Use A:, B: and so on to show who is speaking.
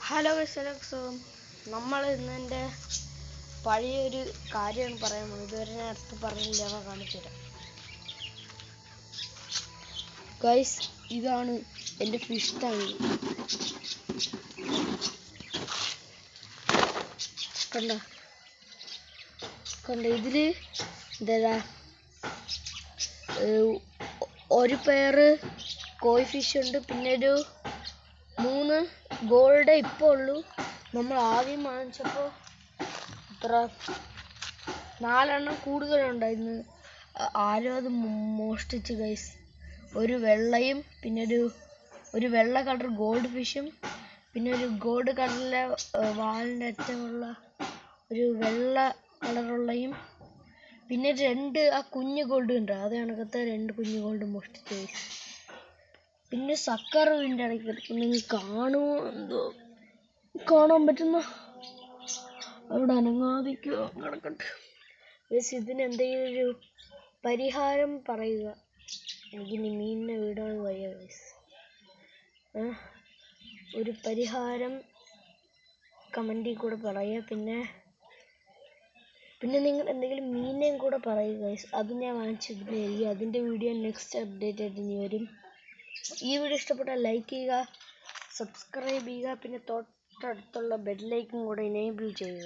A: Hello guys, നമ്മൾ ഇന്നെൻ്റെ പഴയൊരു കാര്യമാണ് പറയാൻ പോകുന്നത്. ഇതുവരെ ഞാൻ അടുത്ത് പറഞ്ഞില്ല, ഞാൻ കാണിച്ചു തരാം. ഗൈസ്, ഇതാണ് എൻ്റെ ഫിഷ് ടാങ്ക്. കണ്ട ഇതില് എന്താ ഒരു പെയറ് കോയി ഫിഷ് ഉണ്ട്, പിന്നെ ഒരു 3 ഗോൾഡ് ഇപ്പോൾ ഉള്ളൂ. നമ്മൾ ആദ്യം വാങ്ങിച്ചപ്പോൾ ഇത്ര 4 എണ്ണം കൂടുതലുണ്ടായിരുന്നു. ആരും അത് മോഷ്ടിച്ച് ഗൈസ്. ഒരു വെള്ളയും പിന്നെ ഒരു വെള്ള കളർ ഗോൾഡ് ഫിഷും പിന്നെ ഒരു ഗോൾഡ് കളറിലെ വാലിൻ്റെ അറ്റമുള്ള ഒരു വെള്ള കളറുള്ളയും പിന്നെ 2 ആ കുഞ്ഞു ഗോൾഡ് ഉണ്ട്, അത് കണക്കത്തെ 2 കുഞ്ഞു ഗോൾഡ് മോഷ്ടിച്ച് ഗൈസ്. പിന്നെ സക്കർ ഇതിൻ്റെ ഇടയ്ക്ക് കിടക്കും. നിങ്ങൾ കാണുമോ എന്തോ, കാണാൻ പറ്റുന്ന അവിടെ അനങ്ങാതിക്കോ കിടക്കട്ടെ ഗൈസ്. ഇതിന് എന്തെങ്കിലും ഒരു പരിഹാരം പറയുക. എനിക്കിനി മീനിനെ വിടാൻ വയ്യ ഗൈസ്. ഒരു പരിഹാരം കമൻറ്റിൽ കൂടെ പറയുക. പിന്നെ നിങ്ങൾ എന്തെങ്കിലും മീനിനെയും കൂടെ പറയുക ഗൈസ്. അത് ഞാൻ വാങ്ങിച്ചിരുന്നതായിരിക്കും. അതിൻ്റെ വീഡിയോ നെക്സ്റ്റ് അപ്ഡേറ്റ് ആയിട്ട് ഇനി വരും. ഈ വീഡിയോ ഇഷ്ടപ്പെട്ടാൽ ലൈക്ക് ചെയ്യുക, സബ്സ്ക്രൈബ് ചെയ്യുക, പിന്നെ തൊട്ടടുത്തുള്ള ബെല്ലൈക്കൺ കൂടെ എനേബിൾ ചെയ്യുക.